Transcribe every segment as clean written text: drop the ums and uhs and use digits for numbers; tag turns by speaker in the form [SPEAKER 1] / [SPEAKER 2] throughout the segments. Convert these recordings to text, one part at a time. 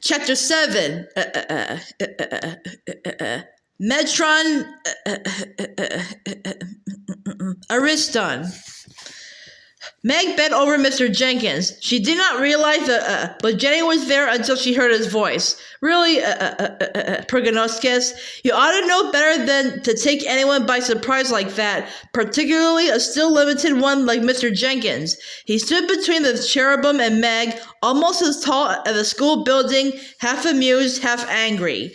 [SPEAKER 1] Chapter 7. Metron. Ariston. Meg bent over Mr. Jenkins. She did not realize but Jenny was there until she heard his voice. Really, Proginoskes, you ought to know better than to take anyone by surprise like that, particularly a still limited one like Mr. Jenkins. He stood between the cherubim and Meg, almost as tall as the school building, half amused, half angry.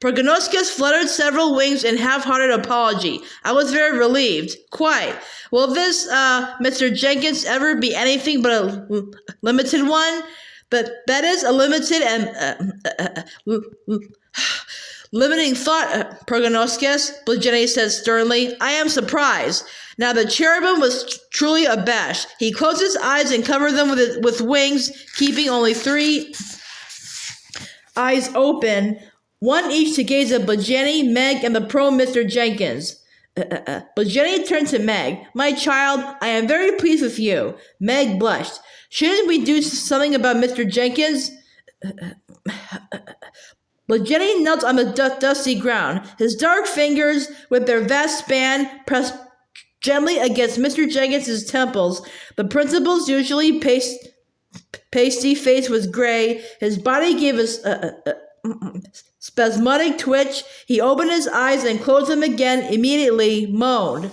[SPEAKER 1] Proginoskes fluttered several wings in half-hearted apology. I was very relieved. Quite. Will this, Mr. Jenkins ever be anything but a limited one? But that is a limited and limiting thought, Proginoskes, Jenny said sternly. I am surprised. Now the cherubim was truly abashed. He closed his eyes and covered them with wings, keeping only 3 eyes open, one each to gaze at Jenny, Meg, and the prone Mr. Jenkins. Jenny turned to Meg. My child, I am very pleased with you. Meg blushed. Shouldn't we do something about Mr. Jenkins? Jenny knelt on the dusty ground. His dark fingers, with their vast span, pressed gently against Mr. Jenkins's temples. The principal's usually pasty face was gray. His body gave a spasmodic twitch. He opened his eyes and closed them again, immediately moaned.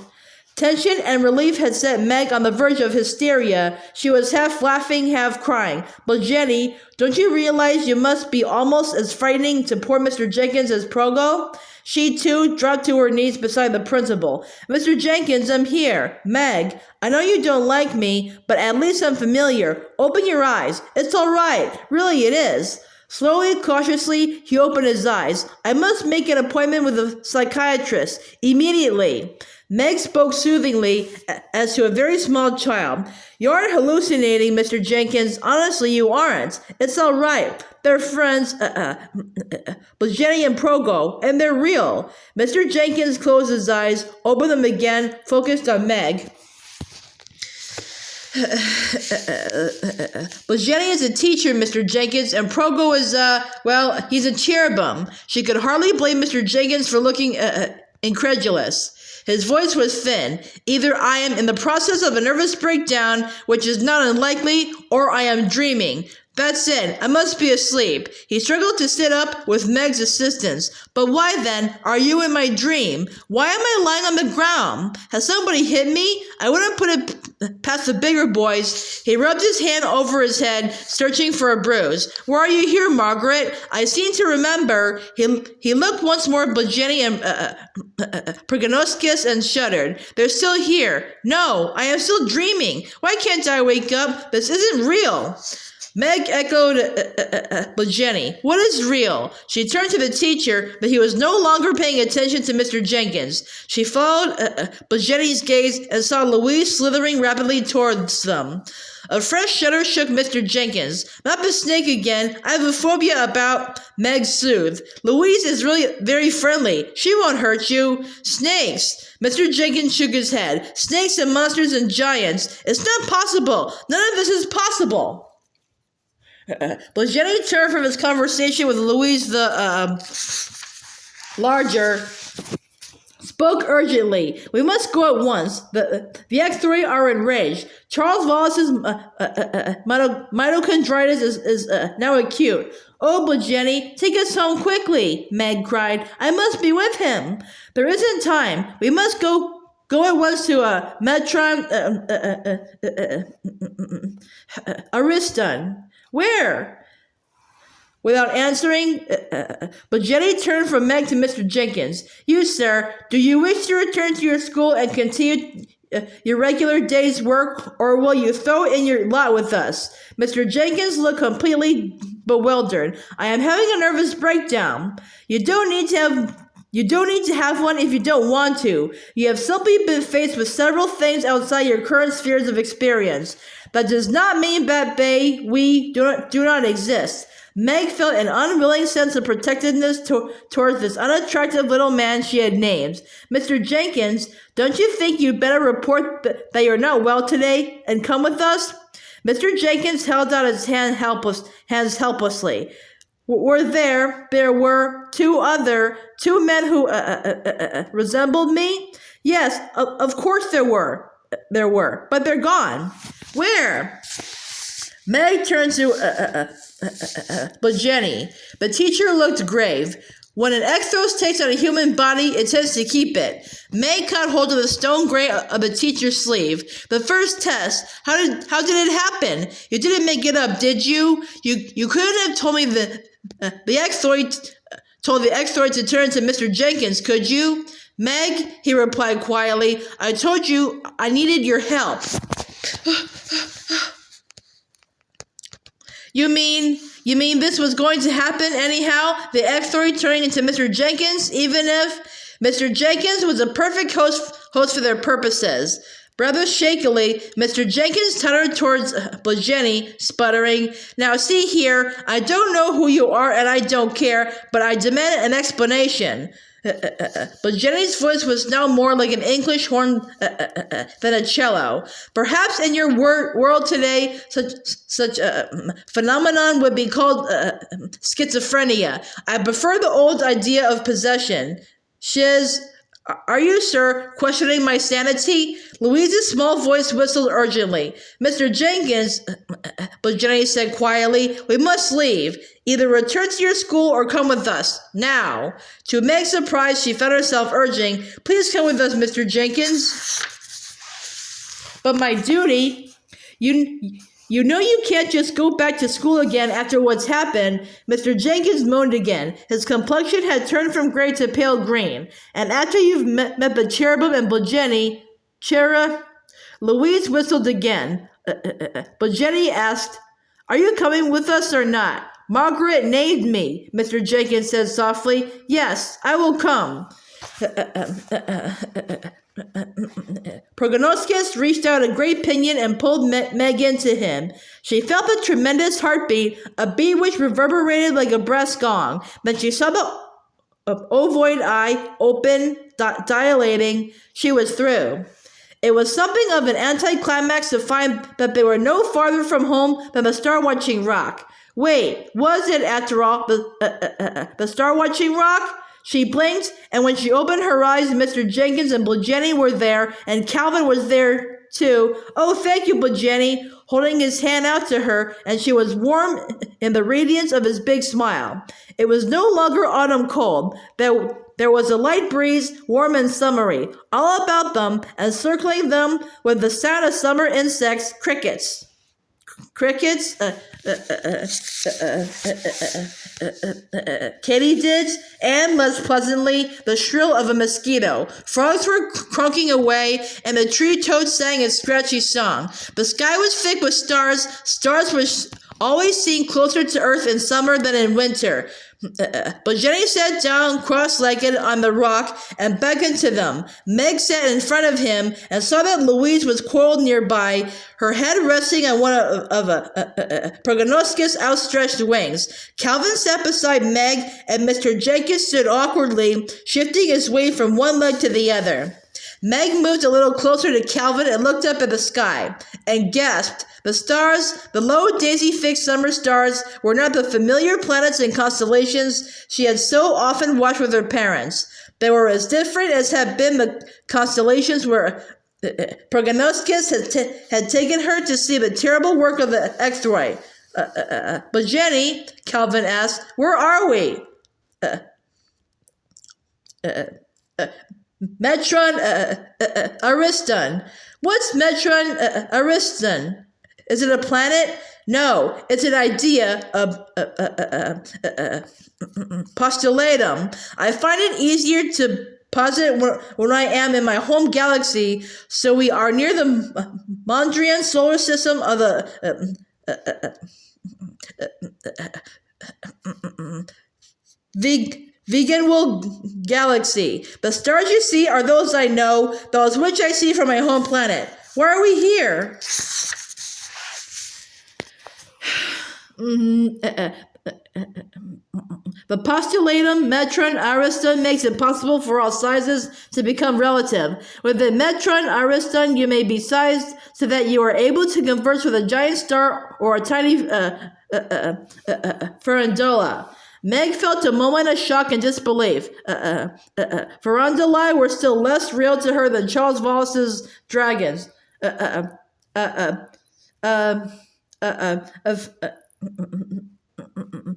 [SPEAKER 1] Tension and relief had set Meg on the verge of hysteria. She was half laughing, half crying. But Jenny, don't you realize you must be almost as frightening to poor Mr. Jenkins as Progo? She, too, dropped to her knees beside the principal. Mr. Jenkins, I'm here. Meg, I know you don't like me, but at least I'm familiar. Open your eyes. It's all right. Really, it is. Slowly, cautiously, he opened his eyes. I must make an appointment with a psychiatrist. Immediately. Meg spoke soothingly, as to a very small child. You aren't hallucinating, Mr. Jenkins. Honestly, you aren't. It's all right. They're friends, but Jenny and Progo, and they're real. Mr. Jenkins closed his eyes, opened them again, focused on Meg. But Jenny is a teacher, Mr. Jenkins, and Progo is, well, he's a cherubim. She could hardly blame Mr. Jenkins for looking incredulous. His voice was thin. Either I am in the process of a nervous breakdown, which is not unlikely, or I am dreaming. That's it. I must be asleep. He struggled to sit up with Meg's assistance. But why then are you in my dream? Why am I lying on the ground? Has somebody hit me? I wouldn't put it past the bigger boys. He rubbed his hand over his head, searching for a bruise. Why are you here, Margaret? I seem to remember. He looked once more at Jenny and Proginoskes and shuddered. They're still here. No, I am still dreaming. Why can't I wake up? This isn't real. Meg echoed Jenny. What is real? She turned to the teacher, but he was no longer paying attention to Mr. Jenkins. She followed Jenny's gaze and saw Louise slithering rapidly towards them. A fresh shudder shook Mr. Jenkins. Not the snake again. I have a phobia about Meg soothed. Louise is really very friendly. She won't hurt you. Snakes. Mr. Jenkins shook his head. Snakes and monsters and giants. It's not possible. None of this is possible. But Jenny turned from his conversation with Louise the larger, spoke urgently. We must go at once. The Echthroi are enraged. Charles Wallace's mitochondritis is now acute. Oh, but Jenny, take us home quickly, Meg cried. I must be with him. There isn't time. We must go at once to Metron, Ariston. Where? Without answering, but Jenny turned from Meg to Mr. Jenkins. You, sir, do you wish to return to your school and continue your regular day's work, or will you throw in your lot with us? Mr. Jenkins looked completely bewildered. I am having a nervous breakdown. You don't need to have one if you don't want to. You have simply been faced with several things outside your current spheres of experience. That does not mean that we do not exist. Meg felt an unwilling sense of protectiveness towards this unattractive little man she had named. Mr. Jenkins, don't you think you'd better report that you're not well today and come with us? Mr. Jenkins held out his hands helplessly. There were two men who resembled me? Yes, of course there were, but they're gone. Where? Meg turned to Jenny. The teacher looked grave. When an Echthros takes on a human body, it tends to keep it. Meg caught hold of the stone gray of the teacher's sleeve. The first test. How did it happen? You didn't make it up, did you? You couldn't have told me the Echthroi told the Echthroi to turn to Mr. Jenkins, could you? Meg, he replied quietly, I told you I needed your help. You mean this was going to happen anyhow? The Echthroi turning into Mr. Jenkins, even if Mr. Jenkins was a perfect host for their purposes. Rather shakily, Mr. Jenkins tottered towards Jenny, sputtering, Now see here, I don't know who you are and I don't care, but I demand an explanation. But Jenny's voice was now more like an English horn than a cello. Perhaps in your world today, such a phenomenon would be called schizophrenia. I prefer the old idea of possession. Are you, sir, questioning my sanity? Louise's small voice whistled urgently. Mr. Jenkins, but Jenny said quietly, we must leave. Either return to your school or come with us. Now. To Meg's surprise, she found herself urging, please come with us, Mr. Jenkins. But my duty, you know you can't just go back to school again after what's happened. Mr. Jenkins moaned again. His complexion had turned from gray to pale green. And after you've met the cherubim and Jenny, Louise whistled again. But Jenny asked, are you coming with us or not? Margaret named me, Mr. Jenkins said softly. Yes, I will come. Proginoskes reached out a great pinion and pulled Meg into him. She felt the tremendous heartbeat, a beat which reverberated like a brass gong. Then she saw the ovoid eye open, dilating. She was through. It was something of an anticlimax to find that they were no farther from home than the star-watching rock. Wait, was it, after all, the star-watching rock? She blinked, and when she opened her eyes, Mr. Jenkins and Jenny were there, and Calvin was there, too. Oh, thank you, Jenny, holding his hand out to her, and she was warm in the radiance of his big smile. It was no longer autumn cold. There was a light breeze, warm and summery, all about them, and circling them with the sound of summer insects, crickets. Crickets, katydids, and, less pleasantly, the shrill of a mosquito. Frogs were croaking away, and the tree toad sang its scratchy song. The sky was thick with stars. Stars were always seen closer to earth in summer than in winter. But Jenny sat down cross-legged on the rock and beckoned to them. Meg sat in front of him and saw that Louise was coiled nearby, her head resting on one of Proginoskes' outstretched wings. Calvin sat beside Meg, and Mr. Jenkins stood awkwardly, shifting his weight from one leg to the other. Meg moved a little closer to Calvin and looked up at the sky, and gasped. The stars, the low daisy-thick summer stars, were not the familiar planets and constellations she had so often watched with her parents. They were as different as had been the constellations where Proginoskes had taken her to see the terrible work of the Echthroi. But Jenny, Calvin asked, where are we? Metron Ariston. What's Metron Ariston? Is it a planet? No, it's an idea of postulatum. I find it easier to posit when I am in my home galaxy, so we are near the Mondrian solar system of the Veganwell galaxy. The stars you see are those I know, those which I see from my home planet. Why are we here? The postulatum Metron Ariston makes it possible for all sizes to become relative. Within Metron Ariston, you may be sized so that you are able to converse with a giant star or a tiny farandula. Meg felt a moment of shock and disbelief. Farandulae were still less real to her than Charles Wallace's dragons. A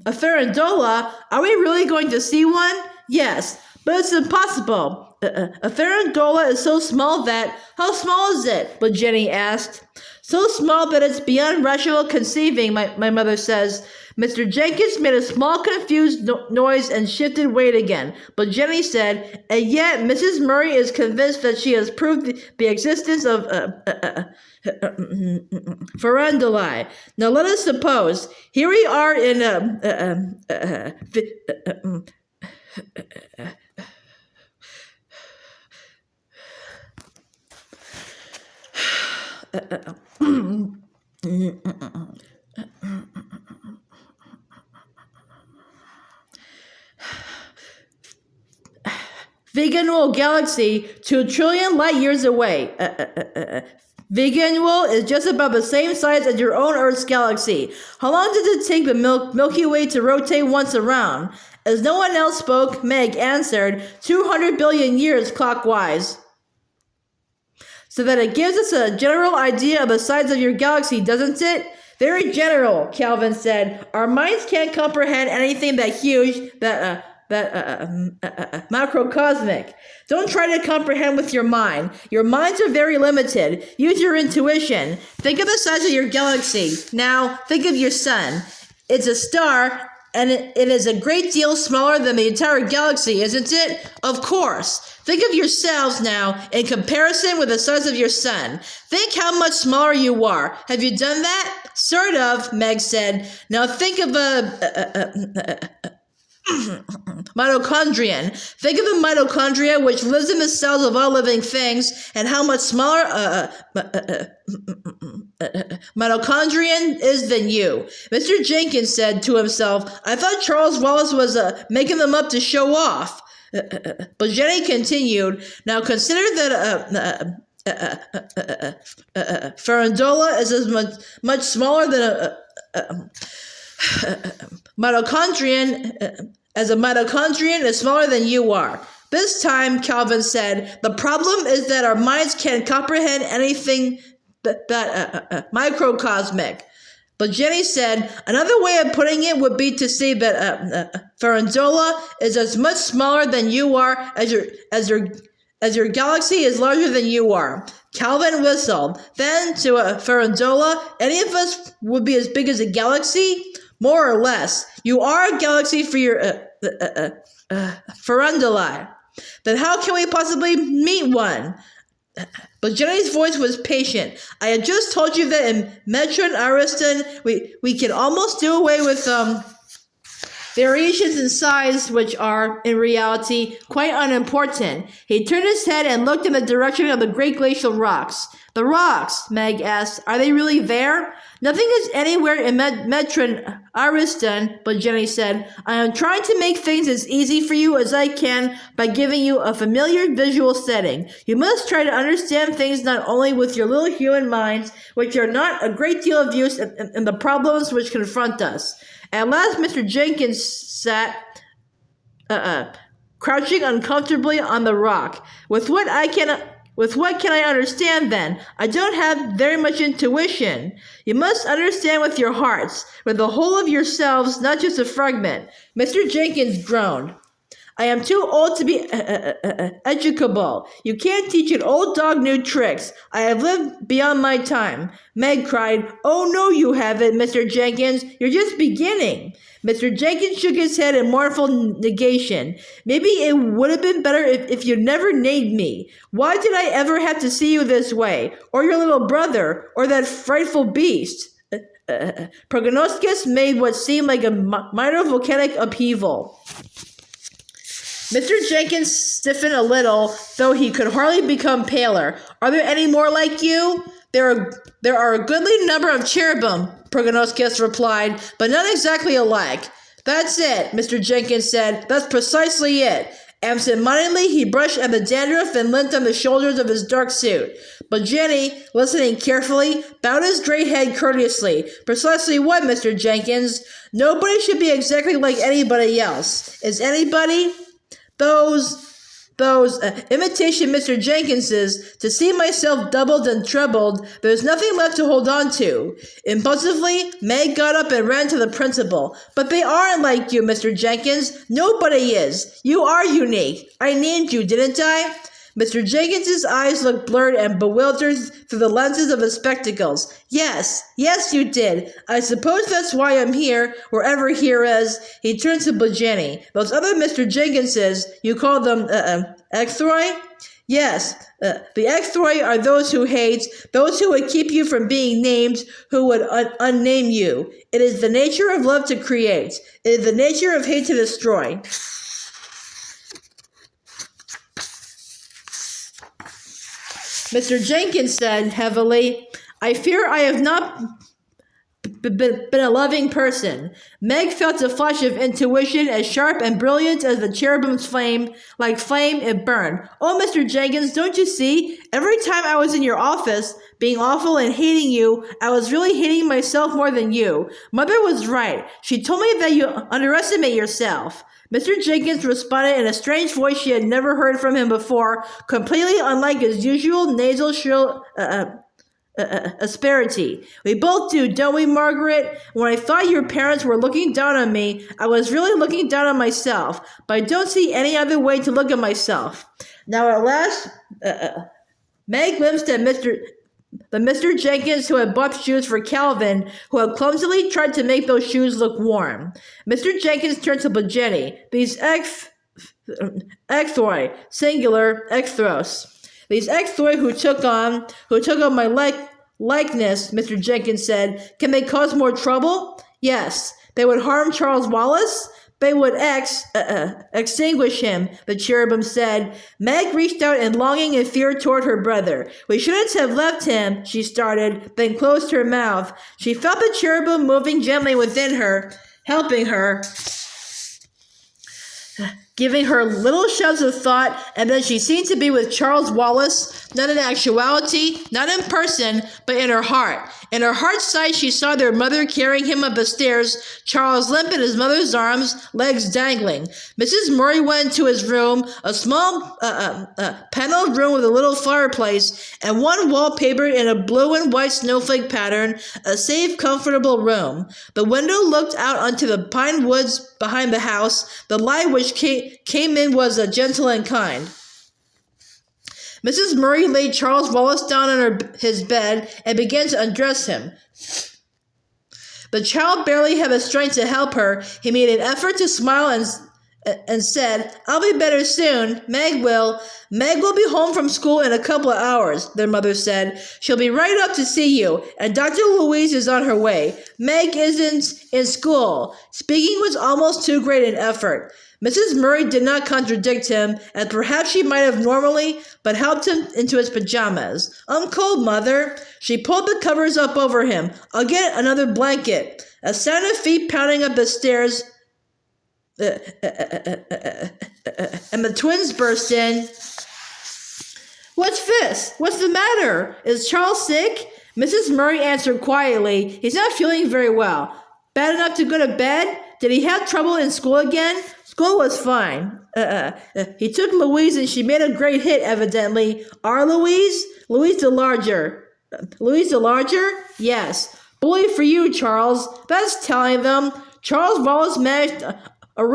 [SPEAKER 1] farandula? Are we really going to see one? Yes, but it's impossible. A farandula is so small that... How small is it? But Jenny asked. So small that it's beyond rational conceiving, my mother says. Mr. Jenkins made a small confused noise and shifted weight again. But Jenny said, and yet Mrs. Murry is convinced that she has proved the existence of farandulae. Now let us suppose, here we are in Veganual galaxy 2 trillion light years away. Veganual is just about the same size as your own Earth's galaxy. How long does it take the Milky Way to rotate once around? As no one else spoke, Meg answered, 200 billion years clockwise. So that it gives us a general idea of the size of your galaxy, doesn't it? Very general, Calvin said. Our minds can't comprehend anything that huge, that macrocosmic. Don't try to comprehend with your mind. Your minds are very limited. Use your intuition. Think of the size of your galaxy. Now, think of your sun. It's a star, and it is a great deal smaller than the entire galaxy, isn't it? Of course. Think of yourselves now in comparison with the size of your sun. Think how much smaller you are. Have you done that? Sort of, Meg said. Now think of mitochondrion. Think of the mitochondria which lives in the cells of all living things, and how much smaller mitochondrion is than you. Mr. Jenkins said to himself, I thought Charles Wallace was making them up to show off. But Jenny continued, now consider that farandula is as much smaller than mitochondrion, as a mitochondrion is smaller than you are. This time, Calvin said, the problem is that our minds can't comprehend anything that microcosmic. But Jenny said, another way of putting it would be to say that farandula is as much smaller than you are as your galaxy is larger than you are. Calvin whistled. Then, to a farandula, any of us would be as big as a galaxy? More or less. You are a galaxy for your farandulae. Then how can we possibly meet one? But Jenny's voice was patient. I had just told you that in Metron Ariston, we can almost do away with variations in size, which are, in reality, quite unimportant. He turned his head and looked in the direction of the great glacial rocks. The rocks, Meg asked, are they really there? Nothing is anywhere in Metron Ariston, but Jenny said, I am trying to make things as easy for you as I can by giving you a familiar visual setting. You must try to understand things not only with your little human minds, which are not a great deal of use in the problems which confront us. At last, Mr. Jenkins sat, crouching uncomfortably on the rock. With what can I understand then? I don't have very much intuition. You must understand with your hearts, with the whole of yourselves, not just a fragment. Mr. Jenkins groaned. I am too old to be educable. You can't teach an old dog new tricks. I have lived beyond my time. Meg cried, oh no you haven't, Mr. Jenkins. You're just beginning. Mr. Jenkins shook his head in mournful negation. Maybe it would have been better if you never named me. Why did I ever have to see you this way? Or your little brother? Or that frightful beast? Proginoskes made what seemed like a minor volcanic upheaval. Mr. Jenkins stiffened a little, though he could hardly become paler. Are there any more like you? There are a goodly number of cherubim, Proginoskes replied, but not exactly alike. That's it, Mr. Jenkins said. That's precisely it. Absent-mindedly, he brushed at the dandruff and lint on the shoulders of his dark suit. But Jenny, listening carefully, bowed his gray head courteously. Precisely what, Mr. Jenkins? Nobody should be exactly like anybody else. Is anybody? Those imitation Mr. Jenkinses, to see myself doubled and trebled, there's nothing left to hold on to. Impulsively, Meg got up and ran to the principal. But they aren't like you, Mr. Jenkins. Nobody is. You are unique. I named you, didn't I? Mr. Jenkins's eyes looked blurred and bewildered through the lenses of his spectacles. Yes, you did. I suppose that's why I'm here, wherever here is. He turned to Jenny. Those other Mr. Jenkinses, you call them, Echthroi? Yes, the Echthroi are those who hate, those who would keep you from being named, who would unname you. It is the nature of love to create. It is the nature of hate to destroy. Mr. Jenkins said heavily, I fear I have not been a loving person. Meg felt a flash of intuition as sharp and brilliant as the cherubim's flame. Like flame, it burned. Oh, Mr. Jenkins, don't you see? Every time I was in your office, being awful and hating you, I was really hating myself more than you. Mother was right. She told me that you underestimate yourself. Mr. Jenkins responded in a strange voice she had never heard from him before, completely unlike his usual nasal shrill asperity. We both do, don't we, Margaret? When I thought your parents were looking down on me, I was really looking down on myself, but I don't see any other way to look at myself. Now at last, Meg glimpsed at Mr. Jenkins, who had bought shoes for Calvin, who had clumsily tried to make those shoes look warm. Mr. Jenkins turned to Jenny. These Echthroi, singular, Echthros. These Echthroi who took on my likeness, Mr. Jenkins said, can they cause more trouble? Yes. They would harm Charles Wallace? They would extinguish him, the cherubim said. Meg reached out in longing and fear toward her brother. We shouldn't have left him, she started, then closed her mouth. She felt the cherubim moving gently within her, helping her, giving her little shoves of thought, and then she seemed to be with Charles Wallace, not in actuality, not in person, but in her heart. In her heart's sight, she saw their mother carrying him up the stairs, Charles limp in his mother's arms, legs dangling. Mrs. Murry went into his room, a small paneled room with a little fireplace, and one wall papered in a blue and white snowflake pattern, a safe, comfortable room. The window looked out onto the pine woods behind the house. The light which came in was gentle and kind. Mrs. Murry laid Charles Wallace down on his bed and began to undress him. The child barely had the strength to help her. He made an effort to smile and said, I'll be better soon. Meg will. Meg will be home from school in a couple of hours, their mother said. She'll be right up to see you, and Dr. Louise is on her way. Meg isn't in school. Speaking was almost too great an effort. Mrs. Murry did not contradict him, as perhaps she might have normally, but helped him into his pajamas. I'm cold, Mother. She pulled the covers up over him. I'll get another blanket. A sound of feet pounding up the stairs, and the twins burst in. What's this? What's the matter? Is Charles sick? Mrs. Murry answered quietly. He's not feeling very well. Bad enough to go to bed? Did he have trouble in school again? School was fine. He took Louise and she made a great hit, evidently. Our Louise? Louise the Larger. Louise the Larger? Yes. Bully for you, Charles. That's telling them. Charles Wallace managed a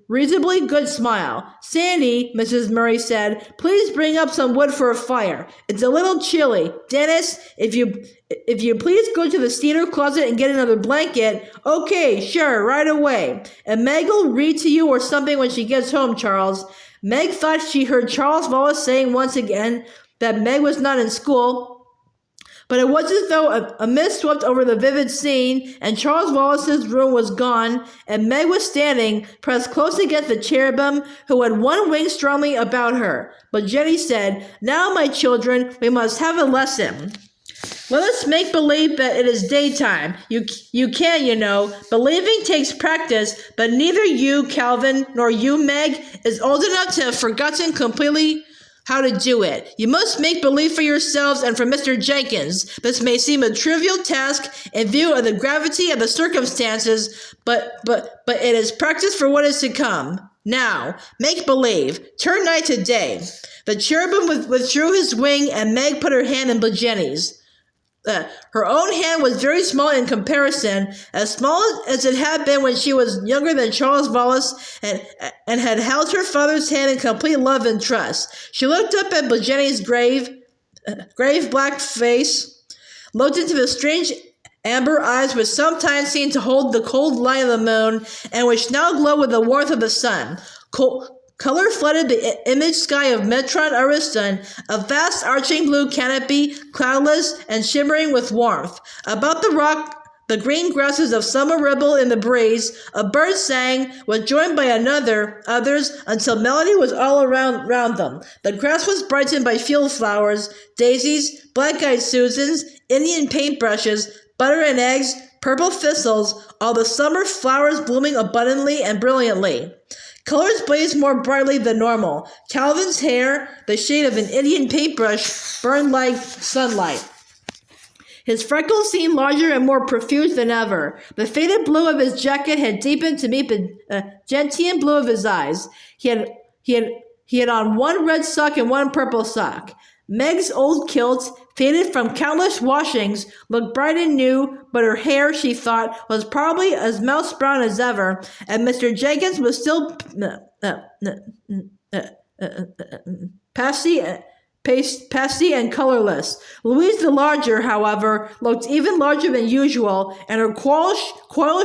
[SPEAKER 1] reasonably good smile. Sandy, Mrs. Murry said, please bring up some wood for a fire. It's a little chilly. Dennis, if you please go to the cedar closet and get another blanket. Okay, sure, right away. And Meg will read to you or something when she gets home, Charles. Meg thought she heard Charles Wallace saying once again that Meg was not in school. But it was as though a mist swept over the vivid scene, and Charles Wallace's room was gone, and Meg was standing, pressed close against the cherubim, who had one wing strongly about her. But Jenny said, Now, my children, we must have a lesson. Let us make believe that it is daytime. You can, you know. Believing takes practice, but neither you, Calvin, nor you, Meg, is old enough to have forgotten completely how to do it. You must make believe for yourselves and for Mr. Jenkins. This may seem a trivial task in view of the gravity of the circumstances, but it is practice for what is to come. Now, make believe. Turn night to day. The cherubim withdrew his wing, and Meg put her hand in Jenny's. Her own hand was very small in comparison, as small as it had been when she was younger than Charles Wallace and had held her father's hand in complete love and trust. She looked up at Jenny's grave black face, looked into the strange amber eyes which sometimes seemed to hold the cold light of the moon and which now glowed with the warmth of the sun. Color flooded the image sky of Metron Ariston, a vast arching blue canopy, cloudless and shimmering with warmth. About the rock, the green grasses of summer rippled in the breeze. A bird sang, was joined by others, until melody was all around them. The grass was brightened by field flowers, daisies, black-eyed Susans, Indian paintbrushes, butter and eggs, purple thistles, all the summer flowers blooming abundantly and brilliantly. Colors blazed more brightly than normal. Calvin's hair, the shade of an Indian paintbrush, burned like sunlight. His freckles seemed larger and more profuse than ever. The faded blue of his jacket had deepened to meet the gentian blue of his eyes. He had on one red sock and one purple sock. Meg's old kilt, faded from countless washings, looked bright and new, but her hair, she thought, was probably as mouse brown as ever, and Mr. Jenkins was still pasty and colorless. Louise the Larger, however, looked even larger than usual, and her coils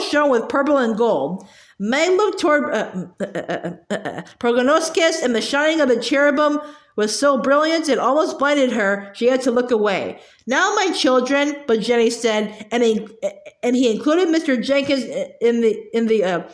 [SPEAKER 1] shone with purple and gold. Meg looked toward Proginoskes, and the shining of the cherubim was so brilliant it almost blinded her. She had to look away. Now, my children, but Jenny said, and he included Mr. Jenkins in the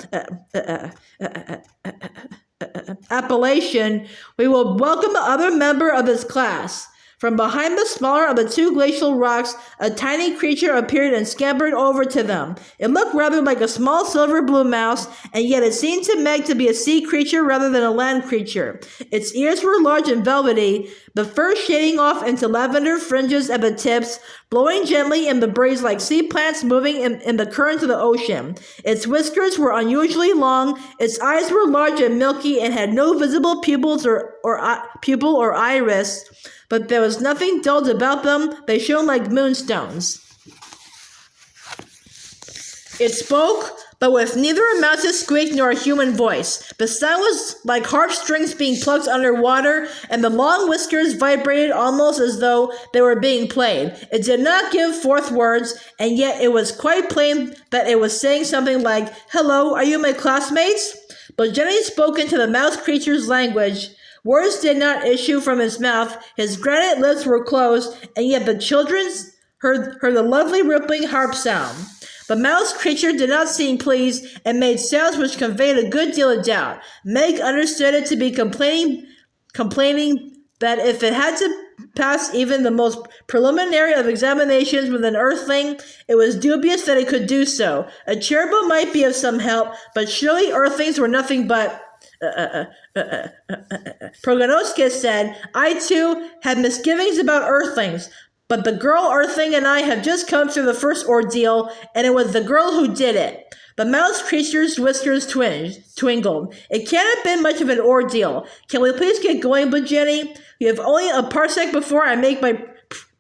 [SPEAKER 1] appellation, we will welcome another member of this class. From behind the smaller of the two glacial rocks, a tiny creature appeared and scampered over to them. It looked rather like a small silver blue mouse, and yet it seemed to Meg to be a sea creature rather than a land creature. Its ears were large and velvety, the fur shading off into lavender fringes at the tips, blowing gently in the breeze like sea plants moving in the currents of the ocean. Its whiskers were unusually long, its eyes were large and milky, and had no visible pupil or iris, but there was nothing dulled about them. They shone like moonstones. It spoke, but with neither a mouse's squeak nor a human voice. The sound was like harp strings being plucked underwater, and the long whiskers vibrated almost as though they were being played. It did not give forth words, and yet it was quite plain that it was saying something like, "Hello, are you my classmates?" But Jenny spoke into the mouse creature's language. Words did not issue from his mouth, his granite lips were closed, and yet the children heard the lovely rippling harp sound. The mouse creature did not seem pleased, and made sounds which conveyed a good deal of doubt. Meg understood it to be complaining that if it had to pass even the most preliminary of examinations with an earthling, it was dubious that it could do so. A cherubim might be of some help, but surely earthlings were nothing but... Proginoskes said, I too had misgivings about earthlings, but the girl earthling and I have just come through the first ordeal, and it was the girl who did it. The mouse creature's whiskers twinkled. It can't have been much of an ordeal. Can we please get going, but Jenny? We have only a parsec before I make my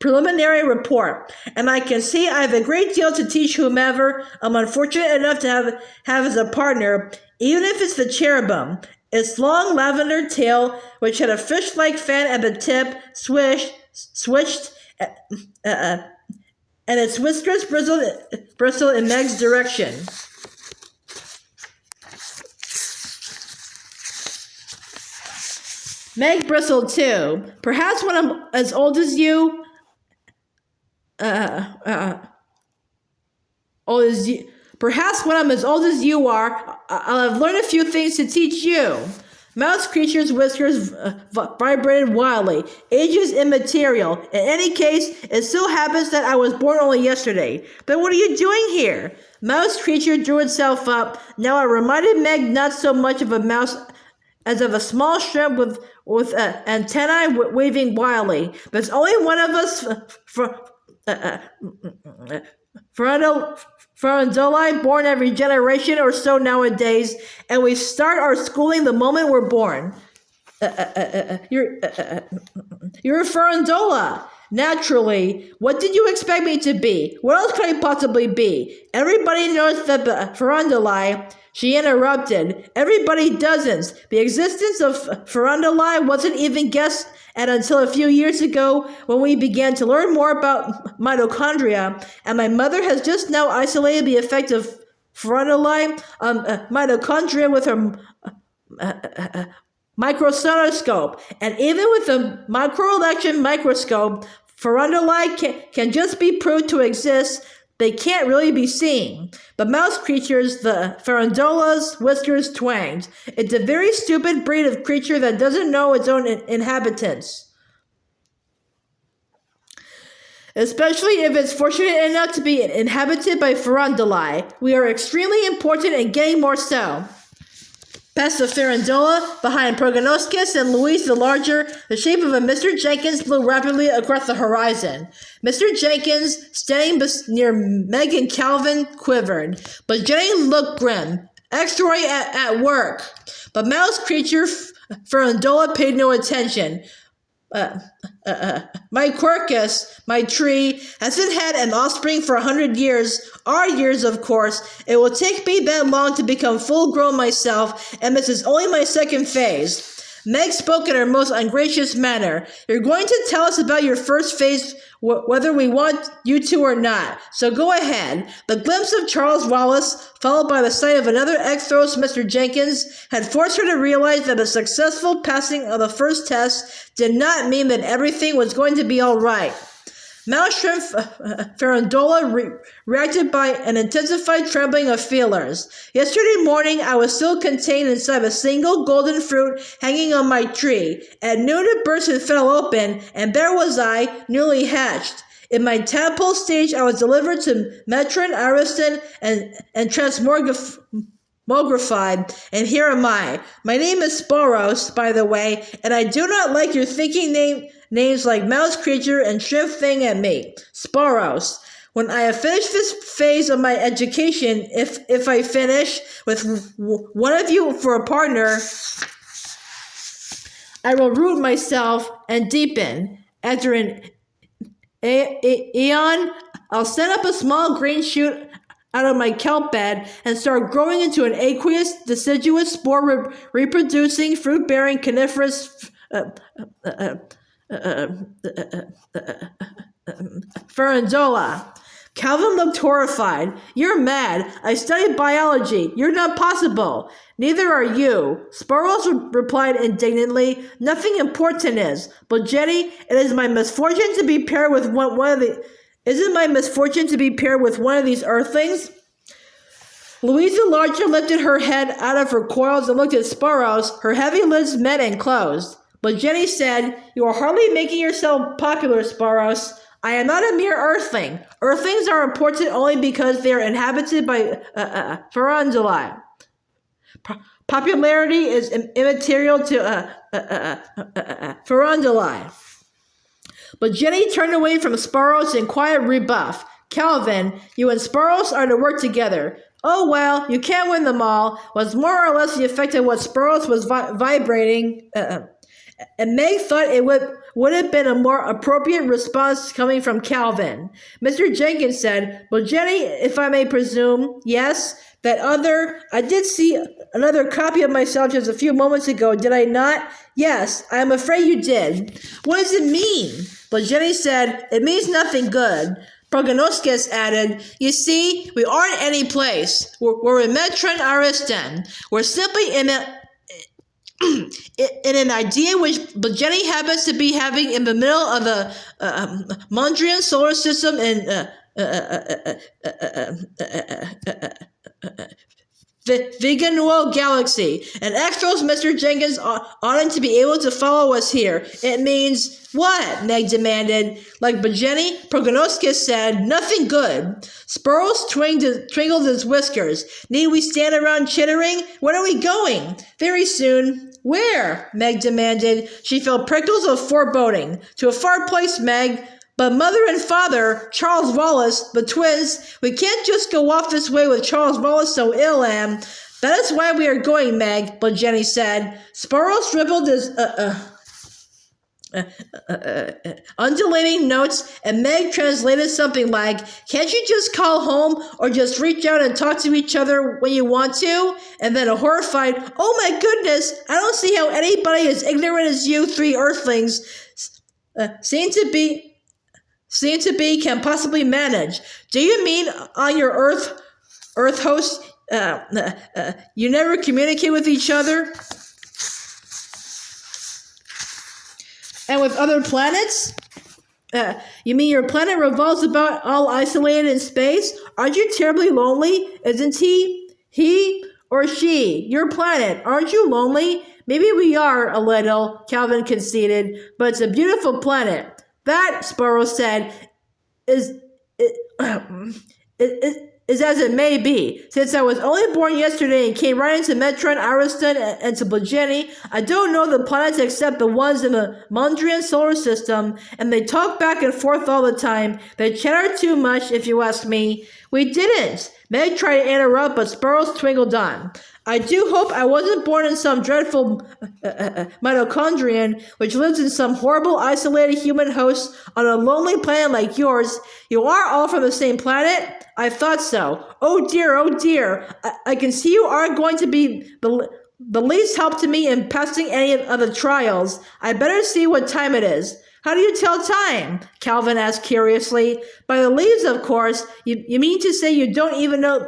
[SPEAKER 1] preliminary report, and I can see I have a great deal to teach whomever I'm unfortunate enough to have as a partner, even if it's the cherubim. Its long lavender tail, which had a fish-like fan at the tip, switched, and its whiskers bristled in Meg's direction. Meg bristled too. Perhaps when I'm as old as you, Perhaps when I'm as old as you are, I'll have learned a few things to teach you. Mouse creature's whiskers vibrated wildly. Age is immaterial. In any case, it so happens that I was born only yesterday. But what are you doing here? Mouse creature drew itself up. Now it reminded Meg not so much of a mouse as of a small shrimp with antennae waving wildly. There's only one of us Farandoli born every generation or so nowadays, and we start our schooling the moment we're born. You're a Farandola. Naturally. What did you expect me to be? What else could I possibly be? Everybody knows that the Farandoli. She interrupted. Everybody doesn't. The existence of Farandoli wasn't even guessed at until a few years ago when we began to learn more about mitochondria, and my mother has just now isolated the effect of Farandoli mitochondria with her microscope. And even with a microelectron microscope, Farandoli can just be proved to exist. They can't really be seen. The mouse creatures, the Farandola's whiskers twanged. It's a very stupid breed of creature that doesn't know its own inhabitants. Especially if it's fortunate enough to be inhabited by Farandoli. We are extremely important and getting more so. Past the Farandola, behind Proginoskes and Louise the Larger, the shape of a Mr. Jenkins flew rapidly across the horizon. Mr. Jenkins, standing near Meg and Calvin, quivered, but Jenny looked grim. Echthroi at work. But mouse creature Farandola paid no attention. My Quercus, my tree, hasn't had an offspring for 100 years. Our years, of course. It will take me that long to become full-grown myself, and this is only my second phase. Meg spoke in her most ungracious manner. You're going to tell us about your first phase, whether we want you to or not. So go ahead. The glimpse of Charles Wallace, followed by the sight of another Echthros, Mr. Jenkins, had forced her to realize that a successful passing of the first test did not mean that everything was going to be all right. Mouse shrimp Farandola reacted by an intensified trembling of feelers. Yesterday morning, I was still contained inside a single golden fruit hanging on my tree. At noon, it burst and fell open, and there was I, newly hatched. In my tadpole stage, I was delivered to Metron, Ariston, and transmogrified, and here am I. My name is Sporos, by the way, and I do not like your thinking names like mouse creature and shrimp thing at me. Sporos. When I have finished this phase of my education, if I finish with one of you for a partner, I will root myself and deepen. After an eon, I'll send up a small green shoot out of my kelp bed and start growing into an aqueous, deciduous, spore reproducing, fruit-bearing, coniferous Farandola. Calvin looked horrified. You're mad. I studied biology. You're not possible. Neither are you. Sporos replied indignantly. Nothing important is. But Jenny, it is my misfortune to be paired with one of the... Isn't my misfortune to be paired with one of these earthlings? Louise the Larger lifted her head out of her coils and looked at Sporos. Her heavy lids met and closed. But Jenny said, You are hardly making yourself popular, Sporos. I am not a mere earthling. Earthlings are important only because they are inhabited by Farandoli. Popularity is immaterial to Farandoli. But Jenny turned away from Sporos in quiet rebuff. Calvin, you and Sporos are to work together. Oh, well, you can't win them all, was more or less the effect of what Sporos was vibrating. And Meg thought it would have been a more appropriate response coming from Calvin. Mr. Jenkins said, Well, Jenny, if I may presume, yes, I did see another copy of myself just a few moments ago, did I not? Yes, I am afraid you did. What does it mean? But Jenny said, It means nothing good. Proginoskes added, You see, we aren't any place. We're in Metron, Ariston. We're simply in an idea which Jenny happens to be having in the middle of the Mondrian solar system in Veganual Galaxy. And Echthros, Mr. Jenkins oughtn't to be able to follow us here. It means what? Meg demanded. Like Madeleine Proginoskes said, nothing good. Sparrows twinkled his whiskers. Need we stand around chittering? When are we going? Very soon. Where? Meg demanded. She felt prickles of foreboding. To a far place, Meg. But Mother and Father, Charles Wallace, the twins, we can't just go off this way with Charles Wallace so ill, and that is why we are going, Meg, but Jenny said. Sparrow scribbled his, undulating notes, and Meg translated something like, can't you just call home, or just reach out and talk to each other when you want to? And then a horrified, oh my goodness, I don't see how anybody as ignorant as you three earthlings seem to be can possibly manage. Do you mean on your Earth host, you never communicate with each other? And with other planets? You mean your planet revolves about all isolated in space? Aren't you terribly lonely? Isn't he? He or she? Your planet. Aren't you lonely? Maybe we are a little, Calvin conceded, but it's a beautiful planet. That, Sparrow said, is as it may be. Since I was only born yesterday and came right into Metron, Ariston, and to Blageni, I don't know the planets except the ones in the Mondrian solar system, and they talk back and forth all the time. They chatter too much, if you ask me. We didn't. Meg tried to interrupt, but Sparrows twinkled on. I do hope I wasn't born in some dreadful mitochondrion, which lives in some horrible isolated human host on a lonely planet like yours. You are all from the same planet? I thought so. Oh dear. I can see you aren't going to be the least help to me in passing any of the trials. I better see what time it is. How do you tell time? Calvin asked curiously. By the leaves, of course. You mean to say you don't even know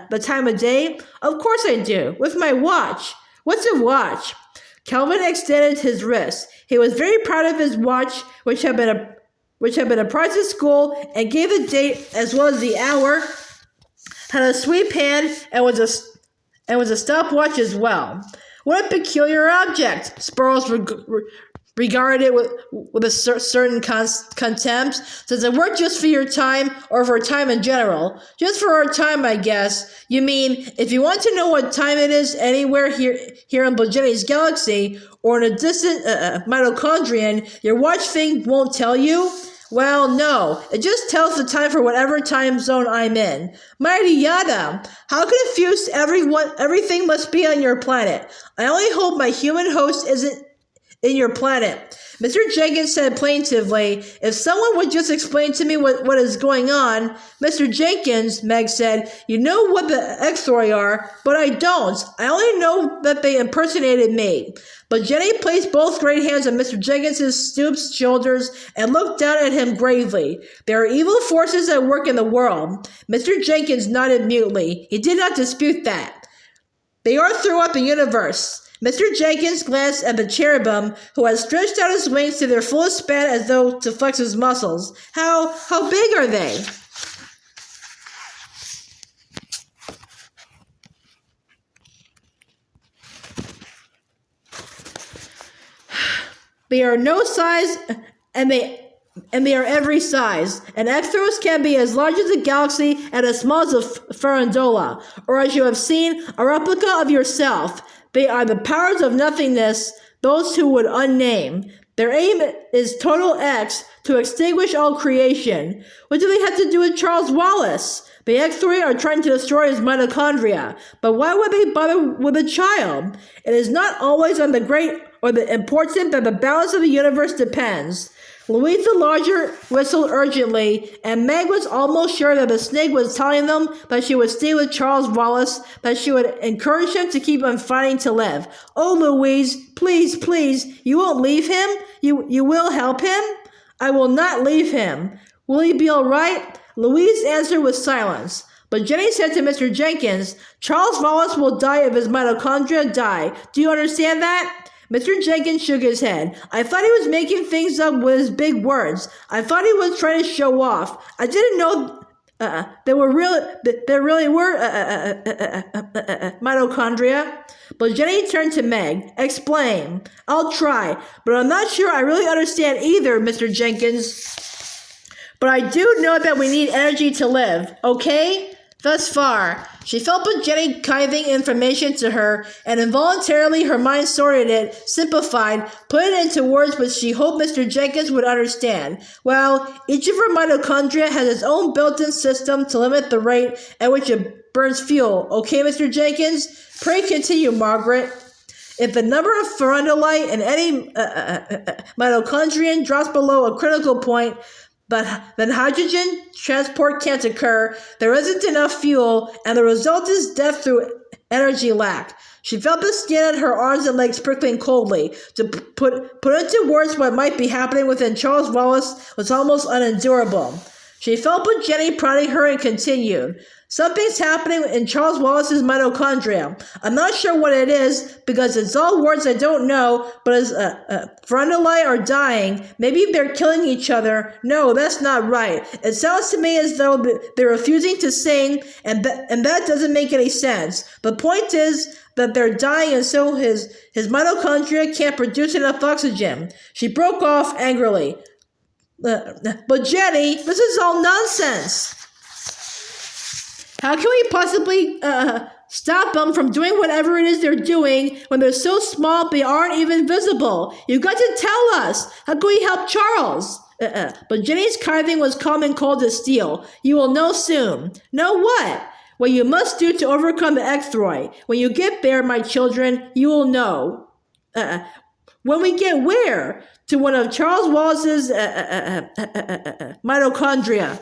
[SPEAKER 1] the time of day? Of course I do. With my watch. What's a watch? Calvin extended his wrist. He was very proud of his watch, which had been a prize at school, and gave the date as well as the hour. Had a sweep hand and was a stopwatch as well. What a peculiar object! Sparrows regarded it with a certain contempt, since it worked just for your time, or for time in general. Just for our time, I guess. You mean, if you want to know what time it is anywhere here in Blageni's galaxy, or in a distant mitochondrion, your watch thing won't tell you? Well, no. It just tells the time for whatever time zone I'm in. Mighty yada! How confused everything must be on your planet. I only hope my human host isn't in your planet. Mr. Jenkins said plaintively, if someone would just explain to me what is going on. Mr. Jenkins, Meg said, you know what the Echthroi are, but I don't. I only know that they impersonated me. But Jenny placed both great hands on Mr. Jenkins' stooped shoulders and looked down at him gravely. There are evil forces at work in the world. Mr. Jenkins nodded mutely. He did not dispute that. They are throughout the universe. Mr. Jenkins glanced at the cherubim, who had stretched out his wings to their fullest span as though to flex his muscles. How big are they? They are no size, and they are every size. And Echthros can be as large as a galaxy and as small as a farandola, or as you have seen, a replica of yourself. They are the powers of nothingness, those who would unname. Their aim is total X, to extinguish all creation. What do they have to do with Charles Wallace? The Echthroi are trying to destroy his mitochondria, but why would they bother with a child? It is not always on the great or the important that the balance of the universe depends. Louise the Larger whistled urgently, and Meg was almost sure that the snake was telling them that she would stay with Charles Wallace, that she would encourage him to keep on fighting to live. Oh, Louise, please, you won't leave him? You will help him? I will not leave him. Will he be all right? Louise answered with silence. But Jenny said to Mr. Jenkins, Charles Wallace will die if his mitochondria die. Do you understand that? Mr. Jenkins shook his head. I thought he was making things up with his big words. I thought he was trying to show off. I didn't know There really were mitochondria. But Jenny turned to Meg. Explain. I'll try, but I'm not sure I really understand either, Mr. Jenkins. But I do know that we need energy to live, okay? Thus far, she felt but Jenny conniving information to her, and involuntarily her mind sorted it, simplified, put it into words which she hoped Mr. Jenkins would understand. Well, each of her mitochondria has its own built-in system to limit the rate at which it burns fuel. Okay, Mr. Jenkins? Pray continue, Margaret. If the number of farandolite in any mitochondrion drops below a critical point, but then hydrogen transport can't occur, there isn't enough fuel, and the result is death through energy lack. She felt the skin on her arms and legs prickling coldly. To put into words what might be happening within Charles Wallace was almost unendurable. She felt but Jenny prodding her and continued. Something's happening in Charles Wallace's mitochondria. I'm not sure what it is, because it's all words I don't know, but as farandolite are dying, maybe they're killing each other. No, that's not right. It sounds to me as though they're refusing to sing, and that doesn't make any sense. The point is that they're dying, and so his mitochondria can't produce enough oxygen. She broke off angrily. But Jenny, this is all nonsense. How can we possibly stop them from doing whatever it is they're doing when they're so small they aren't even visible? You've got to tell us. How can we help Charles? But Jenny's conniving was calm and cold as steel. You will know soon. Know what? What you must do to overcome the Echthroi. When you get there, my children, you will know. When we get where? To one of Charles Wallace's mitochondria.